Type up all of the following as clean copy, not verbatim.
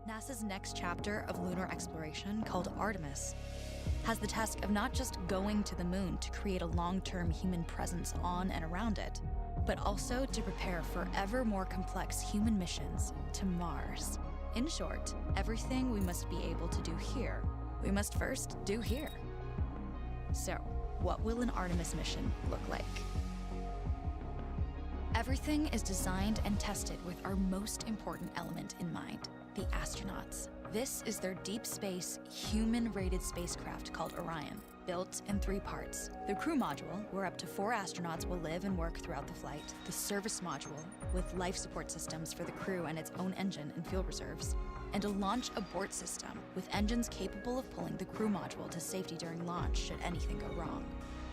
NASA's next chapter of lunar exploration, called Artemis, has the task of not just going to the moon to create a long-term human presence on and around it, but also to prepare for ever more complex human missions to Mars. In short, everything we must be able to do here, we must first do here. So, what will an Artemis mission look like? Everything is designed and tested with our most important element in mind, the astronauts. This is their deep space, human-rated spacecraft called Orion, built in 3 parts. The crew module, where up to 4 astronauts will live and work throughout the flight. The service module, with life support systems for the crew and its own engine and fuel reserves. And a launch abort system, with engines capable of pulling the crew module to safety during launch should anything go wrong.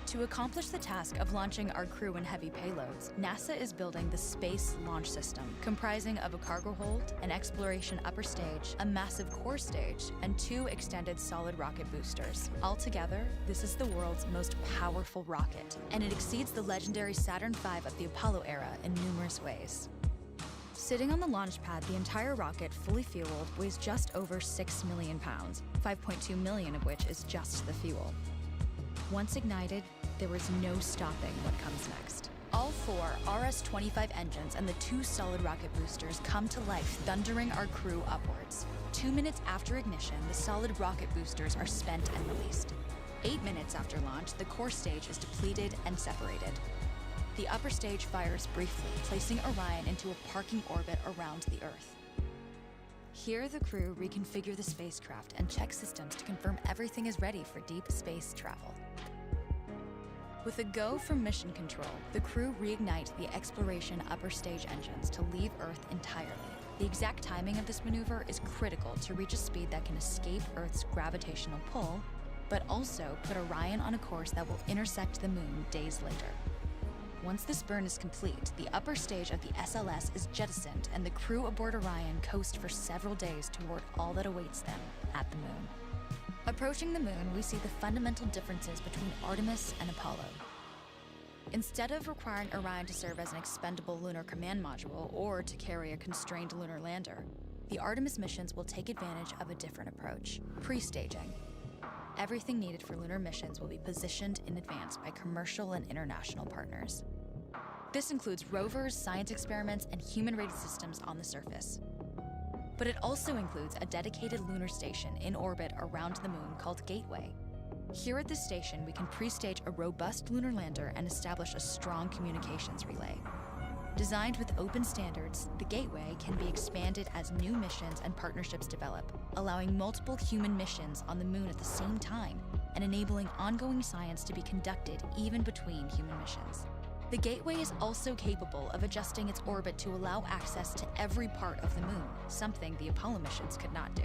To accomplish the task of launching our crew and heavy payloads, NASA is building the Space Launch System, comprising of a cargo hold, an exploration upper stage, a massive core stage, and 2 extended solid rocket boosters. Altogether, this is the world's most powerful rocket, and it exceeds the legendary Saturn V of the Apollo era in numerous ways. Sitting on the launch pad, the entire rocket, fully fueled, weighs just over 6 million pounds, 5.2 million of which is just the fuel. Once ignited, there is no stopping what comes next. All 4 RS-25 engines and the 2 solid rocket boosters come to life, thundering our crew upwards. 2 minutes after ignition, the solid rocket boosters are spent and released. 8 minutes after launch, the core stage is depleted and separated. The upper stage fires briefly, placing Orion into a parking orbit around the Earth. Here, the crew reconfigure the spacecraft and check systems to confirm everything is ready for deep space travel. With a go from mission control, the crew reignite the exploration upper stage engines to leave Earth entirely. The exact timing of this maneuver is critical to reach a speed that can escape Earth's gravitational pull, but also put Orion on a course that will intersect the moon days later. Once this burn is complete, the upper stage of the SLS is jettisoned and the crew aboard Orion coast for several days toward all that awaits them at the moon. Approaching the moon, we see the fundamental differences between Artemis and Apollo. Instead of requiring Orion to serve as an expendable lunar command module or to carry a constrained lunar lander, the Artemis missions will take advantage of a different approach: pre-staging. Everything needed for lunar missions will be positioned in advance by commercial and international partners. This includes rovers, science experiments, and human-rated systems on the surface. But it also includes a dedicated lunar station in orbit around the moon called Gateway. Here at this station, we can pre-stage a robust lunar lander and establish a strong communications relay. Designed with open standards, the Gateway can be expanded as new missions and partnerships develop, allowing multiple human missions on the moon at the same time and enabling ongoing science to be conducted even between human missions. The Gateway is also capable of adjusting its orbit to allow access to every part of the moon, something the Apollo missions could not do.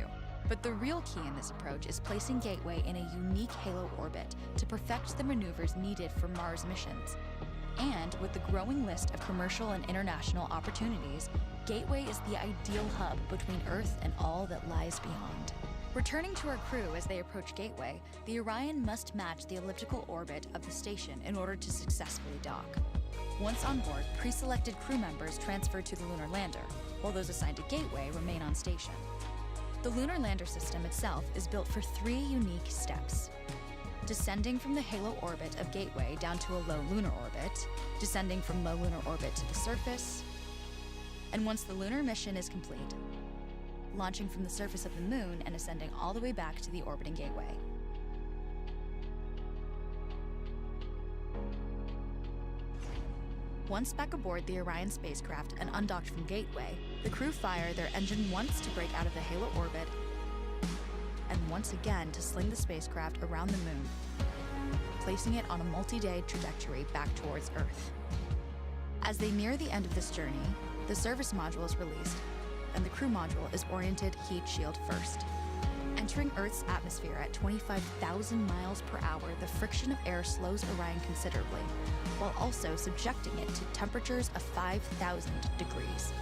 But the real key in this approach is placing Gateway in a unique halo orbit to perfect the maneuvers needed for Mars missions. And with the growing list of commercial and international opportunities, Gateway is the ideal hub between Earth and all that lies beyond. Returning to our crew as they approach Gateway, the Orion must match the elliptical orbit of the station in order to successfully dock. Once on board, pre-selected crew members transfer to the lunar lander, while those assigned to Gateway remain on station. The lunar lander system itself is built for 3 unique steps: descending from the halo orbit of Gateway down to a low lunar orbit, descending from low lunar orbit to the surface, and once the lunar mission is complete, launching from the surface of the moon and ascending all the way back to the orbiting Gateway. Once back aboard the Orion spacecraft and undocked from Gateway, the crew fire their engine once to break out of the halo orbit and once again to sling the spacecraft around the moon, placing it on a multi-day trajectory back towards Earth. As they near the end of this journey, the service module is released, and the crew module is oriented heat shield first. Entering Earth's atmosphere at 25,000 miles per hour, the friction of air slows Orion considerably, while also subjecting it to temperatures of 5,000 degrees.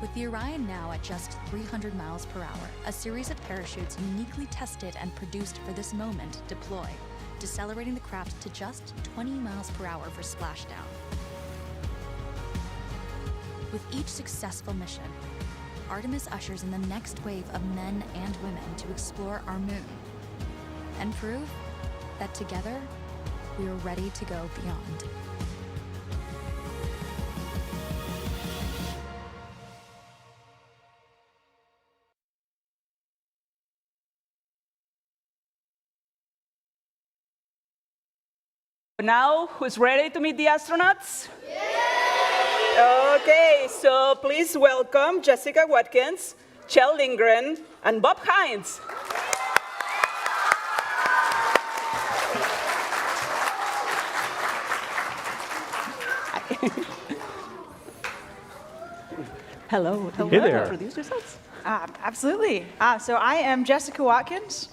With the Orion now at just 300 miles per hour, a series of parachutes uniquely tested and produced for this moment deploy, decelerating the craft to just 20 miles per hour for splashdown. With each successful mission, Artemis ushers in the next wave of men and women to explore our moon and prove that together we are ready to go beyond. Now, who's ready to meet the astronauts? Okay, so please welcome Jessica Watkins, Kjell Lindgren, and Bob Hines. Hello. Hey there. Introduce yourselves. Absolutely. So I am Jessica Watkins.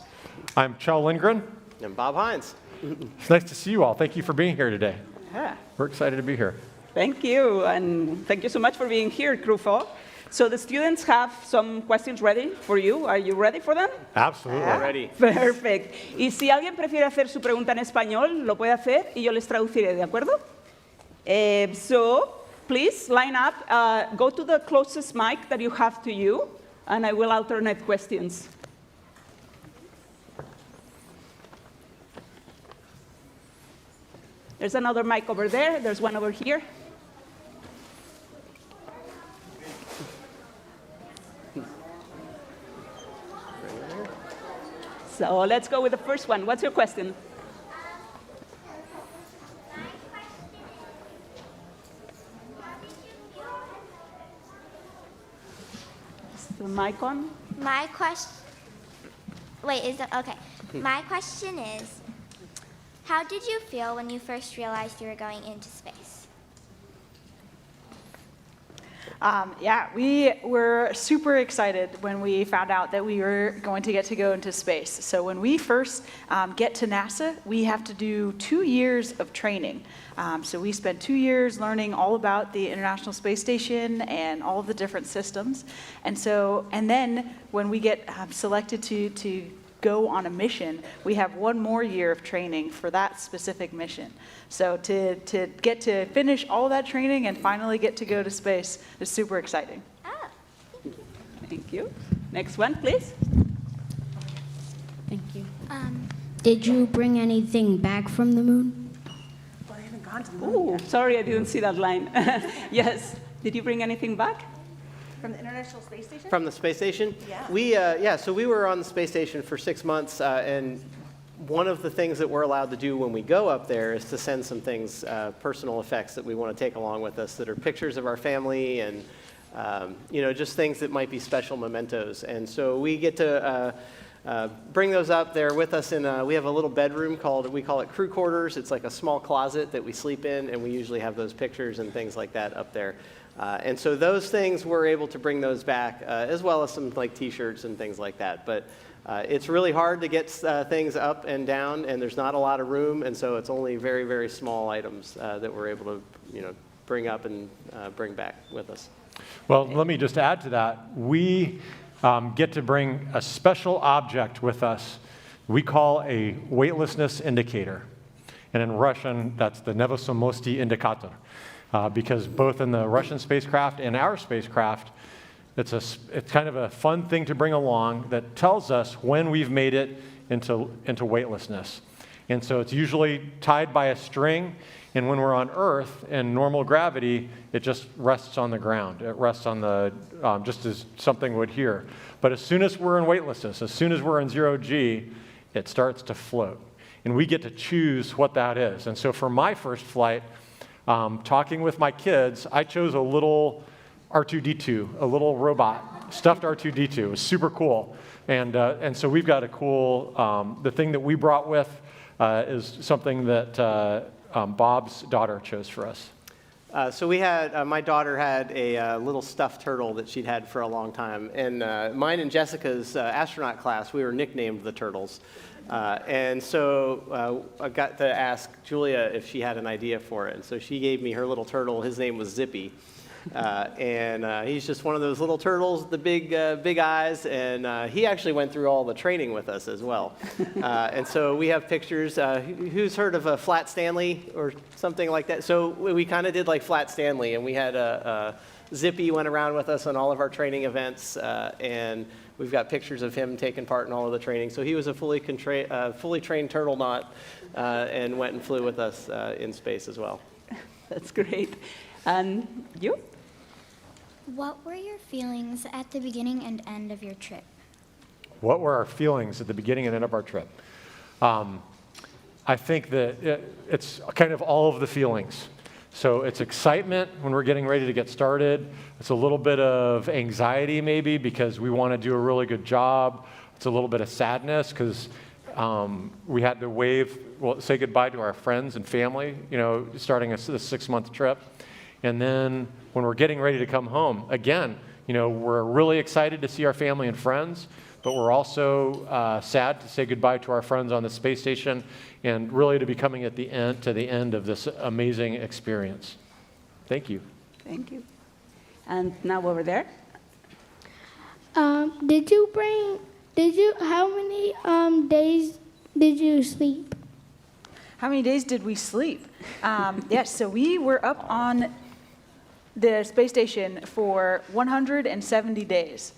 I'm Kjell Lindgren. And Bob Hines. It's nice to see you all. Thank you for being here today. Yeah. We're excited to be here. Thank you, and thank you so much for being here, Crew 4. So the students have some questions ready for you. Are you ready for them? Absolutely. Ready. Perfect. Y si alguien prefiere hacer su pregunta en español, lo puede hacer y yo les traduciré, ¿de acuerdo? So, please line up. Go to the closest mic that you have to you, and I will alternate questions. There's another mic over there. There's one over here. So let's go with the first one. What's your question? Is the mic on? My question. Wait, is it okay? My question is, how did you feel when you first realized you were going into space? We were super excited when we found out that we were going to go into space. So when we first get to NASA, we have to do 2 years of training. So we spent 2 years learning all about the International Space Station and all of the different systems. And then when we get selected to go on a mission, we have 1 more year of training for that specific mission. So to get to finish all that training and finally get to go to space is super exciting. Oh, Thank you. Next one, please. Thank you. Did you bring anything back from the moon? Ooh, sorry, I didn't see that line. Yes. Did you bring anything back? From the International Space Station? From the space station? Yeah. So we were on the space station for 6 months, and one of the things that we're allowed to do when we go up there is to send some things, personal effects that we want to take along with us that are pictures of our family and, just things that might be special mementos. And so we get to bring those up there with us. We have a little bedroom we call it crew quarters. It's like a small closet that we sleep in, and we usually have those pictures and things like that up there. And so those things, we're able to bring those back, as well as some like T-shirts and things like that. But it's really hard to get things up and down, and there's not a lot of room, and so it's only very, very small items that we're able to, bring up and bring back with us. Well, let me just add to that. We get to bring a special object with us we call a weightlessness indicator. And in Russian, that's the Nevesomosti Indikator. Because both in the Russian spacecraft and our spacecraft, it's kind of a fun thing to bring along that tells us when we've made it into weightlessness. And so it's usually tied by a string, and when we're on Earth in normal gravity, it just rests on the ground. It rests on the, just as something would here. But as soon as we're in weightlessness, as soon as we're in 0G, it starts to float. And we get to choose what that is. And so for my first flight, talking with my kids, I chose a little R2-D2, a little robot, stuffed R2-D2. It was super cool. And so we've got a cool, the thing that we brought with is something that Bob's daughter chose for us. So we had, my daughter had a little stuffed turtle that she'd had for a long time. And mine and Jessica's astronaut class, we were nicknamed the Turtles. And so I got to ask Julia if she had an idea for it. And so she gave me her little turtle. His name was Zippy. And he's just one of those little turtles, the big eyes, and he actually went through all the training with us as well. And so we have pictures. Who's heard of a Flat Stanley or something like that? So we kind of did like Flat Stanley, and we had Zippy went around with us on all of our training events, and we've got pictures of him taking part in all of the training. So he was a fully trained turtle knot and went and flew with us in space as well. That's great. And you? What were your feelings at the beginning and end of your trip? What were our feelings at the beginning and end of our trip? I think that it's kind of all of the feelings. So it's excitement when we're getting ready to get started. It's a little bit of anxiety maybe because we want to do a really good job. It's a little bit of sadness because we had to say goodbye to our friends and family, starting this 6-month trip. And then when we're getting ready to come home, again, we're really excited to see our family and friends, but we're also sad to say goodbye to our friends on the space station and really to be coming to the end of this amazing experience. Thank you. Thank you. And now over there. How many days did you sleep? How many days did we sleep? Yes, so we were up on the space station for 170 days,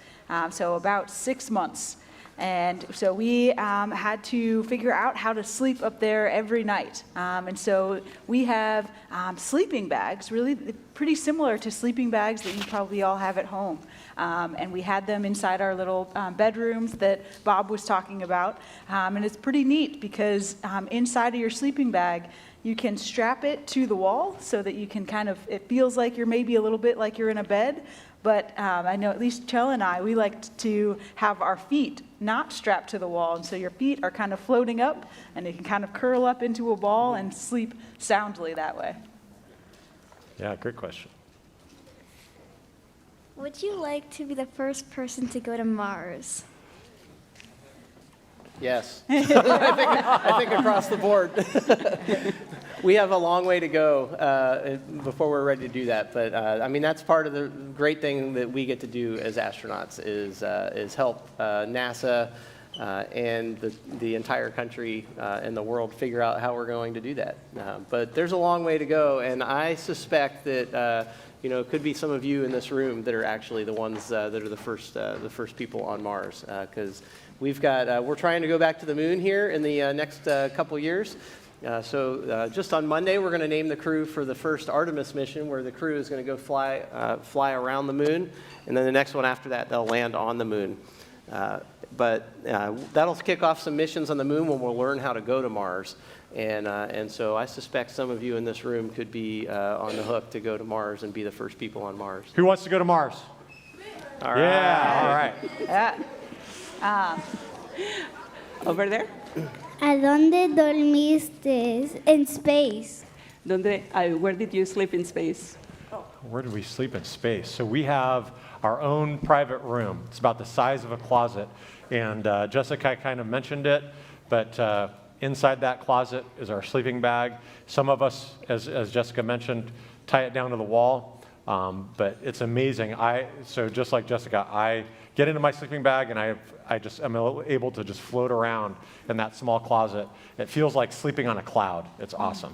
so about 6 months. And so we had to figure out how to sleep up there every night. And so we have sleeping bags, really pretty similar to sleeping bags that you probably all have at home. And we had them inside our little bedrooms that Bob was talking about. And it's pretty neat because inside of your sleeping bag, you can strap it to the wall so that you can it feels like you're maybe a little bit like you're in a bed. But I know at least Chell and I, we like to have our feet not strapped to the wall. And so your feet are kind of floating up and you can kind of curl up into a ball and sleep soundly that way. Yeah, great question. Would you like to be the first person to go to Mars? Yes. I think across the board. We have a long way to go before we're ready to do that. But that's part of the great thing that we get to do as astronauts is help NASA and the entire country and the world figure out how we're going to do that. But there's a long way to go, and I suspect that it could be some of you in this room that are actually the ones that are the first people on Mars, because we're trying to go back to the moon here in the next couple years. So just on Monday, we're going to name the crew for the first Artemis mission, where the crew is going to go fly around the moon, and then the next one after that, they'll land on the moon. But that'll kick off some missions on the moon when we'll learn how to go to Mars. And so I suspect some of you in this room could be on the hook to go to Mars and be the first people on Mars. Who wants to go to Mars? All right. Yeah, all right. Yeah. Over there. ¿A dónde dormiste en space? Where did you sleep in space? Where do we sleep in space? So we have our own private room. It's about the size of a closet. And Jessica kind of mentioned it, but inside that closet is our sleeping bag. Some of us, as Jessica mentioned, tie it down to the wall. But it's amazing. So just like Jessica, I get into my sleeping bag and I'm able to just float around in that small closet. It feels like sleeping on a cloud. It's awesome.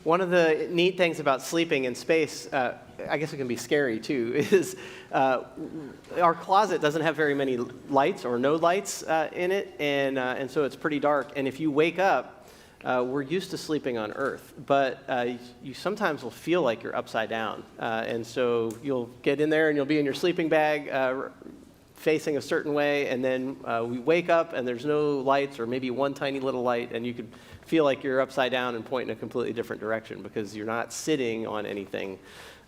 One of the neat things about sleeping in space, I guess it can be scary too, is our closet doesn't have very many lights or no lights in it, and so it's pretty dark. And if you wake up, we're used to sleeping on Earth, but you sometimes will feel like you're upside down. And so you'll get in there and you'll be in your sleeping bag facing a certain way, and then we wake up and there's no lights or maybe one tiny little light, and you could feel like you're upside down and point in a completely different direction because you're not sitting on anything.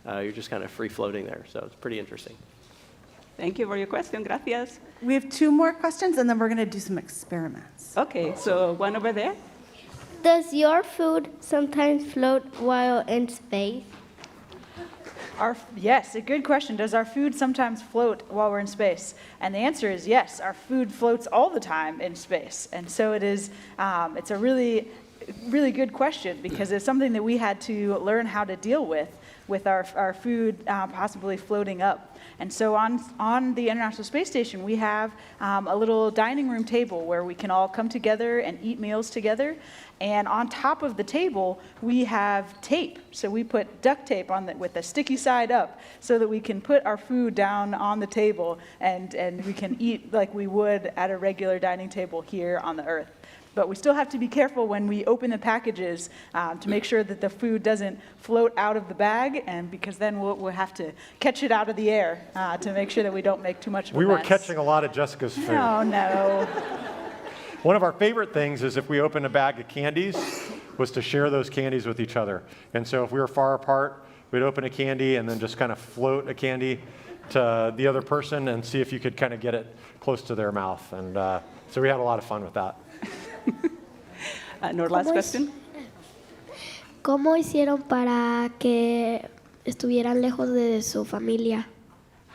You're just kind of free floating there. So it's pretty interesting. Thank you for your question. Gracias. We have 2 more questions, and then we're going to do some experiments. Okay, so one over there. Does your food sometimes float while in space? Yes, a good question. Does our food sometimes float while we're in space? And the answer is yes, our food floats all the time in space. And so it is, it's a really, really good question because it's something that we had to learn how to deal with with our food possibly floating up. And so on the International Space Station, we have a little dining room table where we can all come together and eat meals together. And on top of the table, we have tape. So we put duct tape on with the sticky side up so that we can put our food down on the table and we can eat like we would at a regular dining table here on the Earth. But we still have to be careful when we open the packages to make sure that the food doesn't float out of the bag, and because then we'll have to catch it out of the air to make sure that we don't make too much of a mess. We were catching a lot of Jessica's food. Oh, no. One of our favorite things is if we open a bag of candies, was to share those candies with each other. And so if we were far apart, we'd open a candy and then just kind of float a candy to the other person and see if you could kind of get it close to their mouth. And so we had a lot of fun with that. Our last question. ¿Cómo hicieron para que estuvieran lejos de su familia?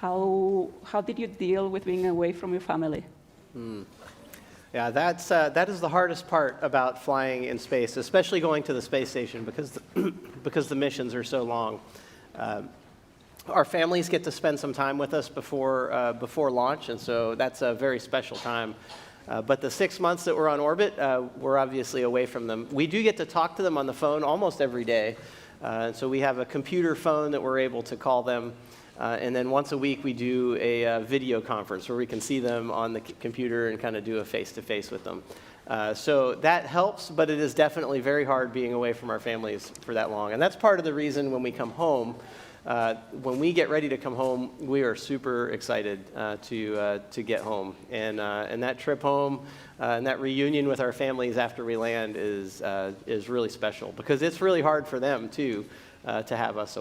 How did you deal with being away from your family? Yeah, that is the hardest part about flying in space, especially going to the space station because the missions are so long. Our families get to spend some time with us before launch, and so that's a very special time. But the 6 months that we're on orbit, we're obviously away from them. We do get to talk to them on the phone almost every day. And so we have a computer phone that we're able to call them. And then once a week, we do a video conference where we can see them on the computer and kind of do a face-to-face with them. So that helps, but it is definitely very hard being away from our families for that long. And that's part of the reason when we come home, when we get ready to come home, we are super excited to get home. And that trip home and that reunion with our families after we land is really special because it's really hard for them, too, to have us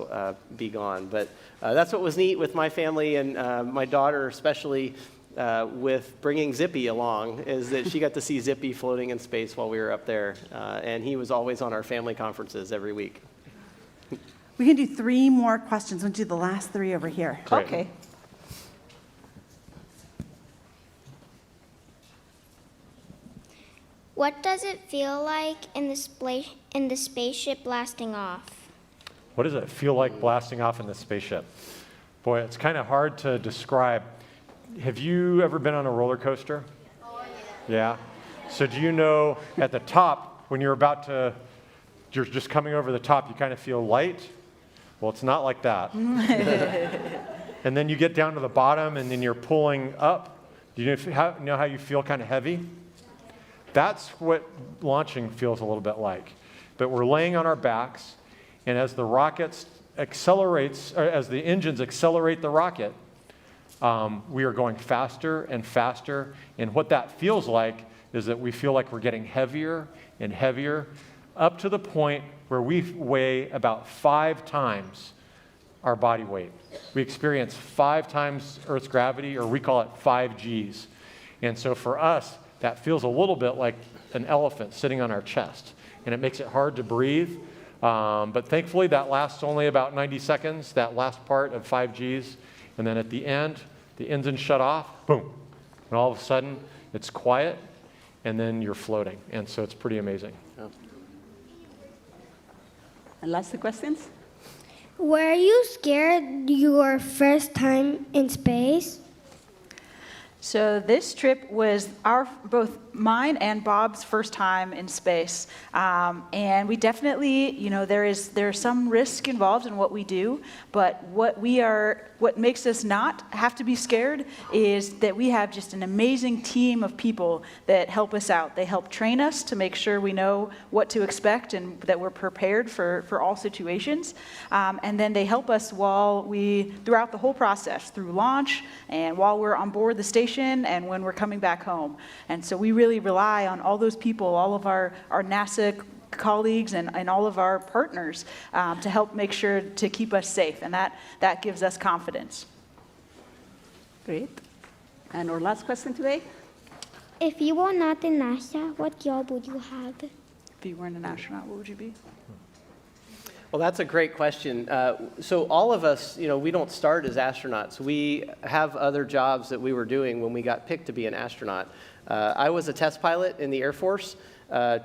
be gone. But that's what was neat with my family and my daughter, especially with bringing Zippy along, is that she got to see Zippy floating in space while we were up there. And he was always on our family conferences every week. We can do 3 more questions. We'll do the last 3 over here. Great. Okay. What does it feel like in the spaceship blasting off? What does it feel like blasting off in the spaceship? Boy, it's kind of hard to describe. Have you ever been on a roller coaster? Oh, yeah. Yeah? So do you know at the top, when you're just coming over the top, you kind of feel light? Well, it's not like that. And then you get down to the bottom, and then you're pulling up. Do you know how you feel kind of heavy? That's what launching feels a little bit like. But we're laying on our backs, and as the rockets accelerates, or as the engines accelerate the rocket, we are going faster and faster. And what that feels like is that we feel like we're getting heavier and heavier, up to the point where we weigh about 5 times our body weight. We experience 5 times Earth's gravity, or we call it 5 Gs. And so for us, that feels a little bit like an elephant sitting on our chest, and it makes it hard to breathe. But thankfully, that lasts only about 90 seconds, that last part of 5 Gs. And then at the end, the engine shut off, boom. And all of a sudden, it's quiet, and then you're floating. And so it's pretty amazing. Yeah. And last 2 questions. Were you scared your first time in space? So this trip was both mine and Bob's first time in space. And we definitely, there's some risk involved in what we do, but what makes us not have to be scared is that we have just an amazing team of people that help us out. They help train us to make sure we know what to expect and that we're prepared for all situations. And then they help us throughout the whole process, through launch and while we're on board the station and when we're coming back home. And so we really rely on all those people, all of our NASA colleagues and all of our partners to help make sure to keep us safe, and that gives us confidence. Great. And our last question today. If you were not in NASA, what job would you have? If you weren't an astronaut, what would you be? Well, that's a great question. So all of us, we don't start as astronauts. We have other jobs that we were doing when we got picked to be an astronaut. I was a test pilot in the Air Force.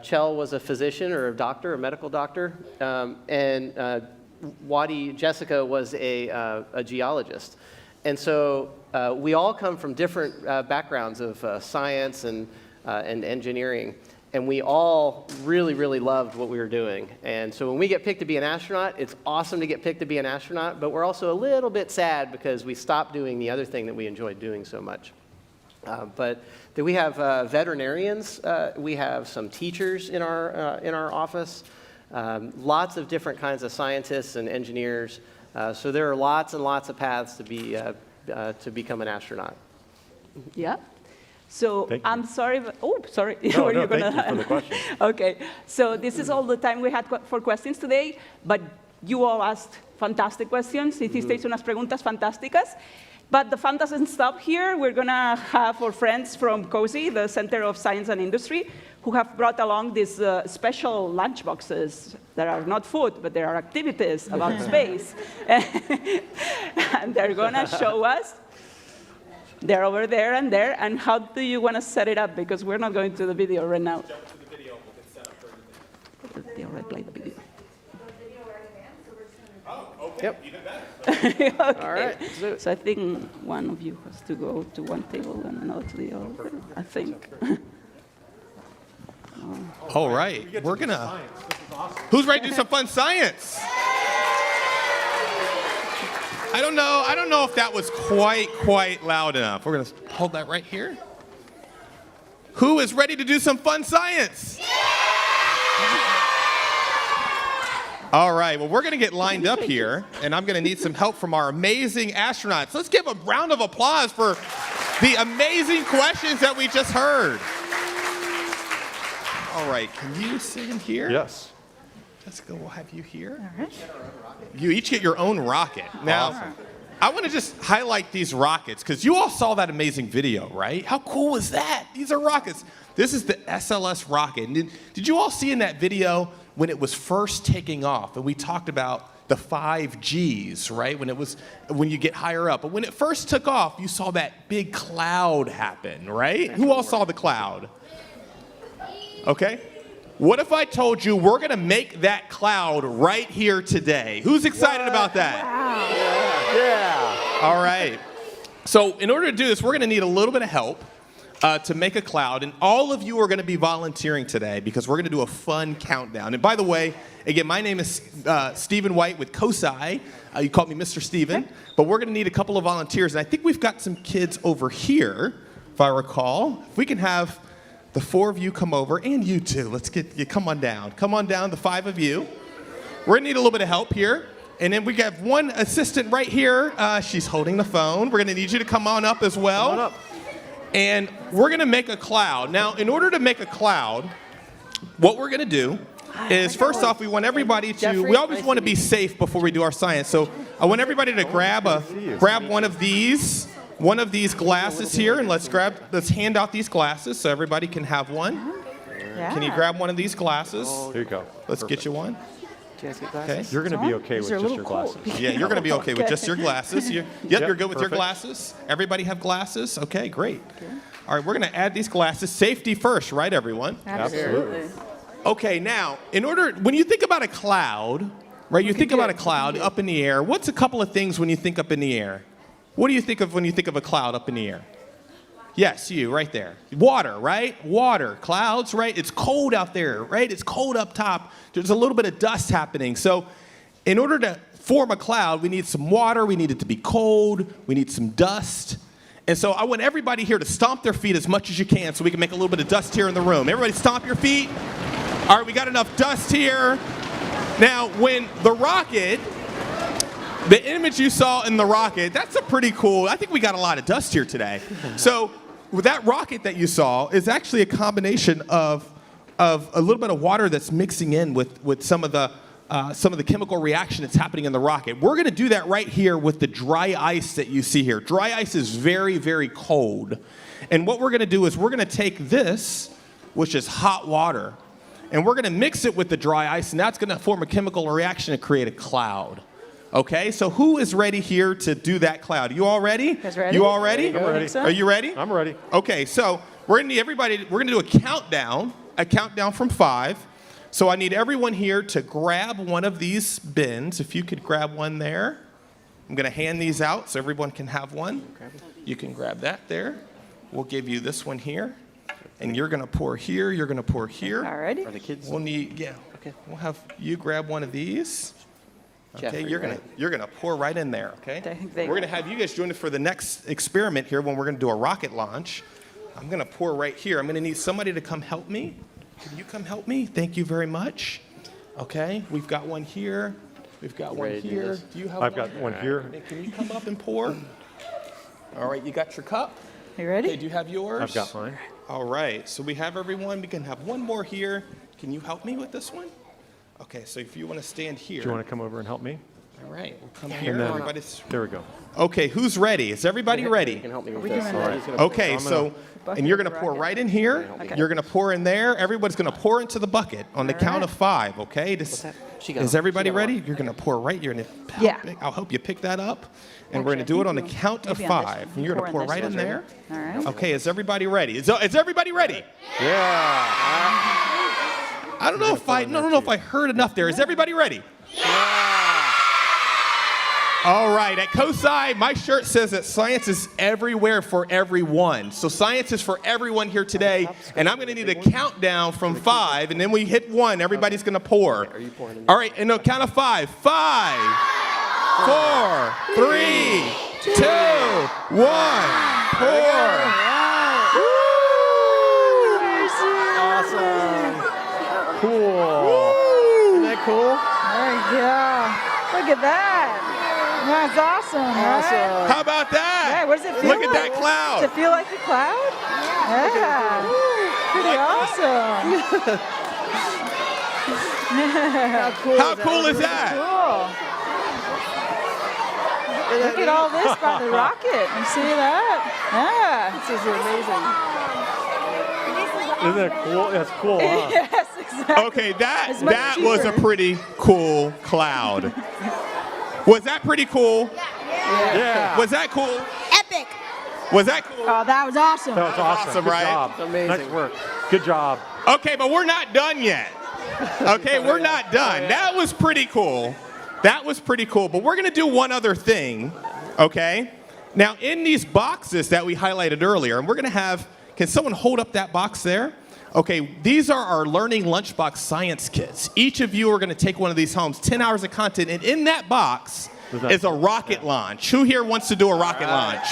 Chell was a physician or a doctor, a medical doctor. And Wadi Jessica was a geologist. And so we all come from different backgrounds of science and engineering. And we all really, really loved what we were doing. And so when we get picked to be an astronaut, it's awesome to get picked to be an astronaut, but we're also a little bit sad because we stopped doing the other thing that we enjoyed doing so much. But then we have veterinarians, we have some teachers in our office, lots of different kinds of scientists and engineers. So there are lots and lots of paths to become an astronaut. Yeah. So Thank you. I'm sorry, but, oh, sorry. No, Were no, you gonna- thank you for the question. Okay, so this is all the time we had for questions today, but you all asked fantastic questions. Hicisteis unas preguntas fantásticas. But the fun doesn't stop here. We're gonna have our friends from COSI, the Center of Science and Industry, who have brought along these special lunch boxes that are not food, but they are activities about space. And they're gonna show us. They're over there and there. And how do you want to set it up? Because we're not going to the video right now. Jump to the video, we'll get set up for everything. They already played the video. Oh, okay, Yep. even better. Okay. All right. So I think one of you has to go to one table and another to the other. I think. All right, we're gonna. Who's ready to do some fun science? I don't know if that was quite loud enough. We're gonna hold that right here. Who is ready to do some fun science? All right, well, we're gonna get lined up here, and I'm gonna need some help from our amazing astronauts. Let's give a round of applause for the amazing questions that we just heard. All right, can you sit in here? Yes. Let's go, we'll have you here. All right. You each get your own rocket. Now, Awesome. I want to just highlight these rockets, because you all saw that amazing video, right? How cool was that? These are rockets. This is the SLS rocket. And did you all see in that video when it was first taking off, and we talked about the 5 Gs, right? When you get higher up. But when it first took off, you saw that big cloud happen, right? Who all saw the cloud? Okay. What if I told you we're going to make that cloud right here today? Who's excited about that? Yeah. All right. So in order to do this, we're going to need a little bit of help to make a cloud. And all of you are going to be volunteering today because we're going to do a fun countdown. And by the way, again, my name is Stephen White with COSI. You call me Mr. Stephen. But we're going to need a couple of volunteers. And I think we've got some kids over here, if I recall. If we can have the 4 of you come over, and you too. Let's get you, come on down. Come on down, the 5 of you. We're gonna need a little bit of help here. And then we have one assistant right here. She's holding the phone. We're gonna need you to come on up as well. Come on up. And we're gonna make a cloud. Now, in order to make a cloud, what we're gonna do is, first off, we want everybody to, we always want to be safe before we do our science. So I want everybody to grab one of these glasses here, and let's hand out these glasses so everybody can have one. Yeah. Can you grab one of these glasses? Here you go. Let's get you one. Do you guys get Okay. glasses? You're going to be okay with These are a just little your cold. glasses. Yeah, you're going to be okay with just your glasses. You're good with your perfect. glasses? Everybody have glasses? Okay, great. All right, we're going to add these glasses. Safety first, right, everyone? Absolutely. Okay, now, when you think about a cloud, right, you think about a cloud up in the air. What's a couple of things when you think up in the air? What do you think of when you think of a cloud up in the air? Yes, you, right there. Water, right? Water. Clouds, right? It's cold out there, right? It's cold up top. There's a little bit of dust happening. So in order to form a cloud, we need some water. We need it to be cold. We need some dust. And so I want everybody here to stomp their feet as much as you can so we can make a little bit of dust here in the room. Everybody stomp your feet. All right, we got enough dust here. Now, when the rocket, the image you saw in the rocket, that's a pretty cool, I think we got a lot of dust here today. So with that rocket that you saw is actually a combination of a little bit of water that's mixing in with some of the chemical reaction that's happening in the rocket. We're going to do that right here with the dry ice that you see here. Dry ice is very, very cold. And what we're going to do is we're going to take this, which is hot water, and we're going to mix it with the dry ice, and that's going to form a chemical reaction to create a cloud. Okay, so who is ready here to do that cloud? You all ready? You guys ready? You all ready? I'm ready. Are you ready? I'm ready. Okay, so we're going to need everybody, we're going to do a countdown from 5. So I need everyone here to grab one of these bins. If you could grab one there. I'm going to hand these out so everyone can have one. You can grab that there. We'll give you this one here. And you're going to pour here. You're going to pour here. Alrighty. Are the kids? We'll need, Okay. we'll have you grab one of these. Okay, Jeffrey, you're right? gonna pour right in there, okay? I think they- We're gonna have you guys join us for the next experiment here when we're gonna do a rocket launch. I'm gonna pour right here. I'm gonna need somebody to come help me. Can you come help me? Thank you very much. Okay, we've got one here. We've got one Ready to do here. this? Do you have I've got one here. Okay, can you come up and pour? All right, you got your cup? You ready? Okay, do you have yours? I've got mine. All right, so we have everyone. We can have one more here. Can you help me with this one? Okay, so if you want to stand here. Do you want to come over and help me? All right, we'll come here. And then, Everybody's. there we go. Okay, who's ready? Is everybody You ready? can help me with we this. doing So it? he's gonna pour Okay, some. so, and you're going to pour right in here. You're going to pour in there. Everybody's going to pour into the bucket on the count of 5, okay? Is everybody ready? You're going to pour right. You're going to Yeah. I'll help you pick that up. And we're going to do it on the count of maybe on this 5. one. And you're going to Pour pour in right this in one. there. All right. Okay, is everybody ready? Is everybody ready? Yeah. I don't know if I heard enough there. Is everybody ready? All right, at COSI, my shirt says that science is everywhere for everyone. So science is for everyone here today, and I'm going to need a countdown from 5, and then we hit 1. Everybody's going to pour. Are you pouring in? All right, and no, count of 5. 5, 4, 3, 2, 1. Pour. Awesome. Cool. Isn't that cool? There you go. Look at that. That's awesome. Right? Awesome. How about that? Yeah, what does it feel Look like? at that cloud. Does it feel like a cloud? Yeah. Pretty awesome. How cool is that? Cool. Look at all this by the rocket. You see that? Yeah. This is amazing. Isn't it cool? That's cool, huh? Yes, exactly. Okay, It's much that was a cheaper. pretty cool cloud. Was that pretty cool? Yeah. Was that cool? Epic. Was that cool? Oh, that was awesome. That was awesome. Awesome, Good right? job. Amazing. Nice work. Good job. Okay, but we're not done yet. Okay, we're not done. That was pretty cool. That was pretty cool. But we're going to do one other thing, okay? Now, in these boxes that we highlighted earlier, and we're going to have, can someone hold up that box there? Okay, these are our Learning Lunchbox science kits. Each of you are going to take one of these home, 10 hours of content, and in that box is a rocket launch. Who here wants to do a rocket launch?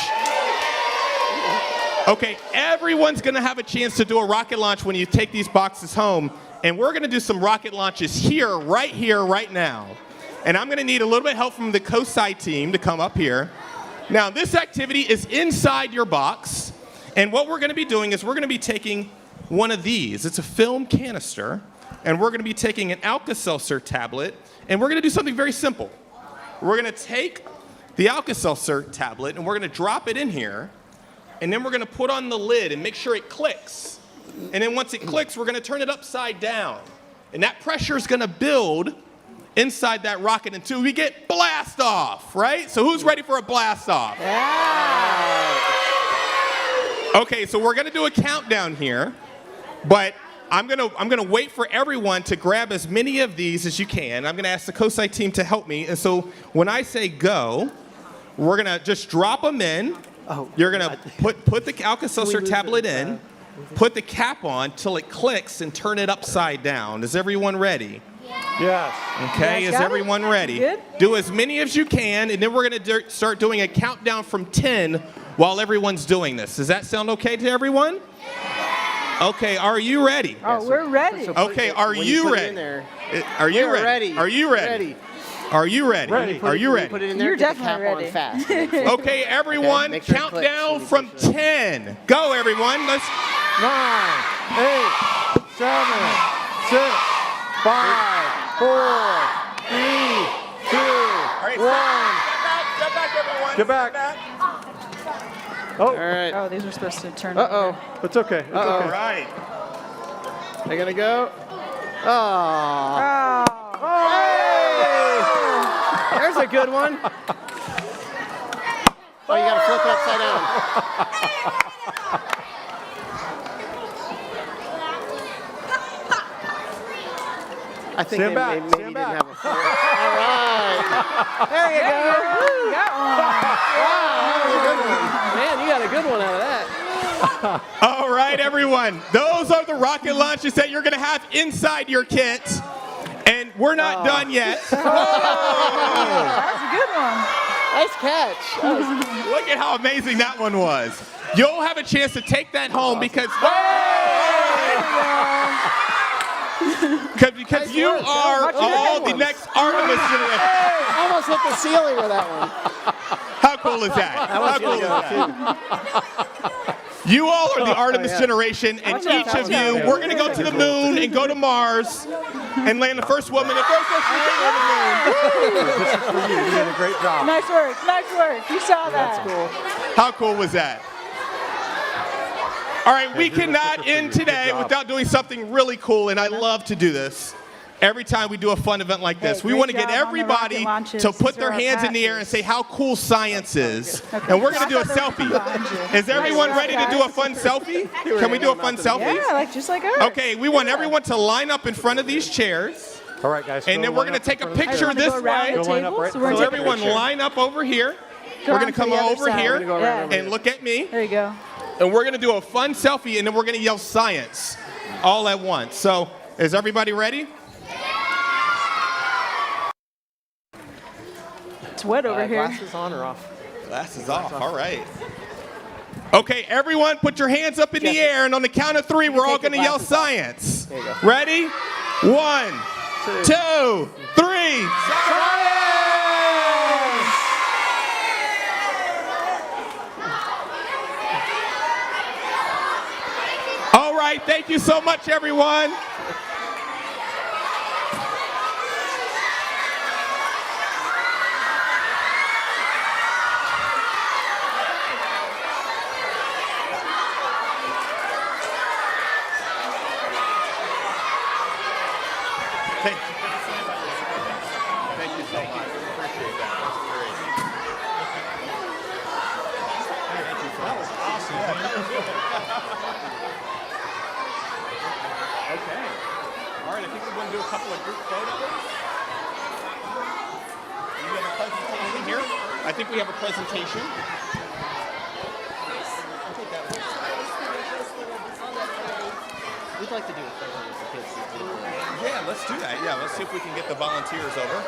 Okay, everyone's going to have a chance to do a rocket launch when you take these boxes home, and we're going to do some rocket launches here, right now. And I'm going to need a little bit of help from the COSI team to come up here. Now, this activity is inside your box, and what we're going to be doing is we're going to be taking one of these. It's a film canister, and we're going to be taking an Alka-Seltzer tablet, and we're going to do something very simple. We're going to take the Alka-Seltzer tablet, and we're going to drop it in here, and then we're going to put on the lid and make sure it clicks. And then once it clicks, we're going to turn it upside down. And that pressure is going to build inside that rocket until we get blast off, right? So who's ready for a blast off? Okay, so we're going to do a countdown here, but I'm gonna wait for everyone to grab as many of these as you can. I'm gonna ask the COSI team to help me. And so when I say go, we're gonna just drop them in. Oh, You're gonna put the Alka-Seltzer tablet in, put the cap on till it clicks, and turn it upside down. Is everyone ready? Yes. Okay, You is guys got it? everyone ready? Good. Do as many as you can, and then we're gonna start doing a countdown from 10 while everyone's doing this. Does that sound okay to everyone? Okay, are you ready? Oh, we're ready. Okay, are When you put it ready? in there, Are you we're ready? Are you ready? Are you ready? Ready. Are you Put ready? it in there. You're get the definitely cap on ready. fast. Okay, everyone, make sure it count clicks. down Make from sure. 10. Go, everyone. Let's. 9, 8, 7, 6, 5, 4, 3, 2, All right, 1. step back, everyone. Get back. All Oh, right. Oh, these were supposed to turn. Uh-oh. it's okay. It's Uh-oh. All okay. right. They're going to go. Oh. Oh. There's a good one. Oh, you got to flip it upside down. I think Stand back, maybe stand you back. didn't have a full. All right. There you go. Got one. Wow, that was a good one. Man, you got a good one out of that. All right, everyone. Those are the rocket launches that you're going to have inside your kit. And we're not done yet. That's a good one. Nice catch. Look at how amazing that one was. You'll have a chance to take that home because because you are all the next Artemis generation. Almost hit the ceiling with that one. How cool is that? How cool is that? You all are the Artemis generation, and each of you, we're going to go to the moon and go to Mars and land the first woman and first person to get on the moon. This is for you. You did a great job. Nice work. Nice work. You saw that. That's cool. How cool was that? All right, we cannot end today without doing something really cool, and I love to do this. Every time we do a fun event like this, we great want to get job on the everybody rocket launches. to put These their are our hands in the air and passes. say how cool science is. And we're going to do a selfie. Is everyone ready to do a fun selfie? Can we do a fun selfie? Yeah, just like us. Okay, we want everyone to line up in front of these chairs, All right, guys. and go then we're line going to up in take a front of the picture chair. this Go around way. the Go line up table, right so in we're front So of taking the everyone picture. line up over here. Go We're on going to to come the other over side. here We're gonna go around and look at me. There you go. And we're going to do a fun selfie, and then we're going to yell science all at once. So is everybody ready? It's wet over here. Glasses on or off? Glasses off. All right. Okay, everyone, put your hands up in the air, and on the count of three, we're all take going to your yell glasses off. science. There you go. Ready? 1, 2, 3. Science! All right, thank you so much, everyone. Thank you. Thank you so much. Appreciate that. Thank you so much. That was awesome. Okay. All right, I think we're going to do a couple of group photos. You have a presentation here? I think we have a presentation. We'd like to do a photo with the kids. Yeah, let's do that. Yeah, let's see if we can get the volunteers over.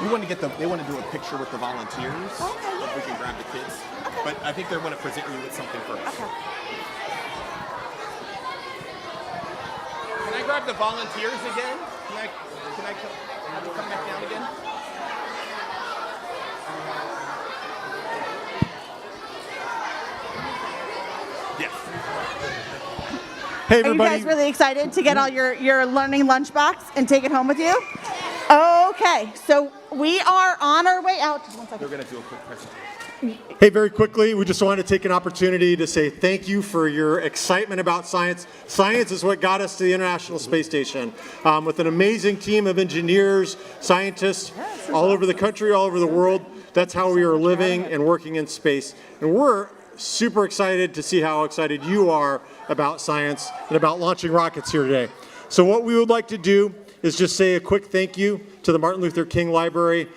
We want to get them. They want to do a picture with the volunteers. Okay. If we can grab the kids. Okay. But I think they want to present you with something first. Okay. Can I grab the volunteers again? Can I have you come back down again? Yes. Hey, Are you everybody. guys really excited to get all your learning lunchbox and take it home with you? Okay, so we are on our way out. Just one second. They're going to do a quick presentation. Hey, very quickly, we just wanted to take an opportunity to say thank you for your excitement about science. Science is what got us to the International Space Station. With an amazing team of engineers, scientists all over the country, all over the world. That's how we are living and working in space. And we're super excited to see how excited you are about science and about launching rockets here today. So what we would like to do is just say a quick thank you to the Martin Luther King Library.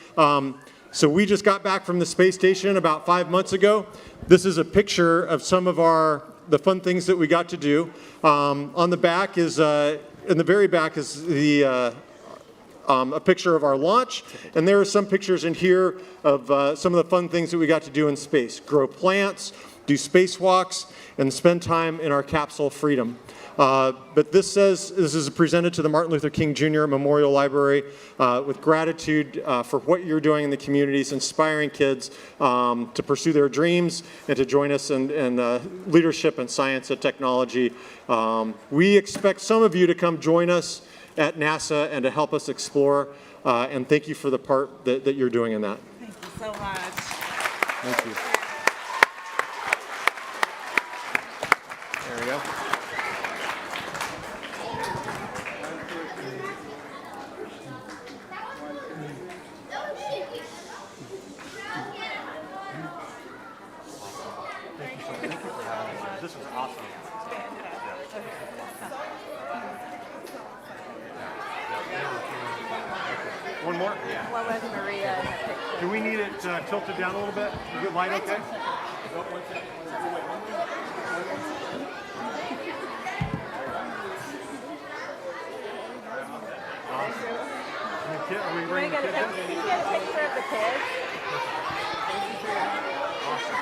So we just got back from the space station about 5 months ago. This is a picture of some of the fun things that we got to do. On the back is, in the very back is a picture of our launch. And there are some pictures in here of some of the fun things that we got to do in space. Grow plants, do spacewalks, and spend time in our capsule Freedom. But this is presented to the Martin Luther King Jr. Memorial Library with gratitude for what you're doing in the communities, inspiring kids to pursue their dreams and to join us in leadership in science and technology. We expect some of you to come join us at NASA and to help us explore. And thank you for the part that you're doing in that. Thank you so much. Thank you. There we go. This was awesome. One more? Yeah. What was Maria? Do we need it tilted down a little bit? Is it light okay? Are we bringing the kids in? Can you get a picture of the kids?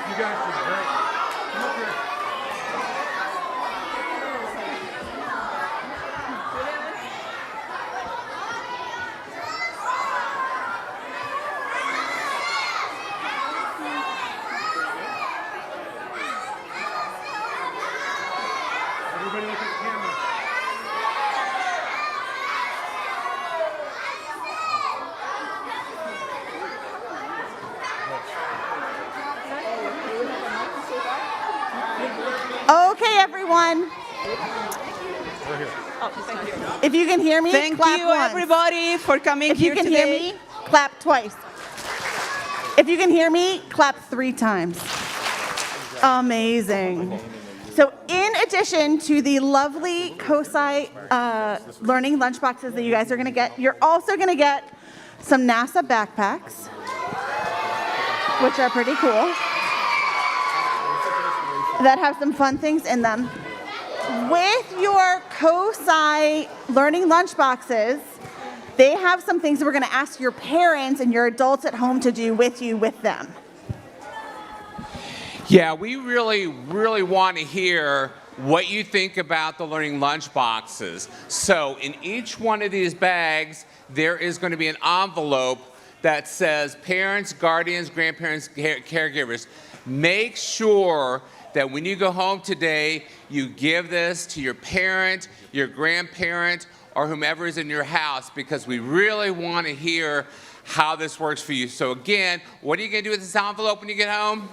You guys are great. Come up here. Everybody look at the camera. Okay, everyone. If you can hear me, Thank clap you, once. everybody, for coming If you here can today. hear me, clap twice. If you can hear me, clap 3 times. Amazing. So in addition to the lovely COSI learning lunchboxes that you guys are going to get, you're also going to get some NASA backpacks, which are pretty cool, that have some fun things in them. With your COSI learning lunchboxes, they have some things that we're going to ask your parents and your adults at home to do with you with them. Yeah, we really want to hear what you think about the learning lunch boxes. So in each one of these bags, there is going to be an envelope that says parents, guardians, grandparents, caregivers. Make sure that when you go home today, you give this to your parent, your grandparent, or whomever is in your house, because we really want to hear how this works for you. So again, what are you going to do with this envelope when you get home?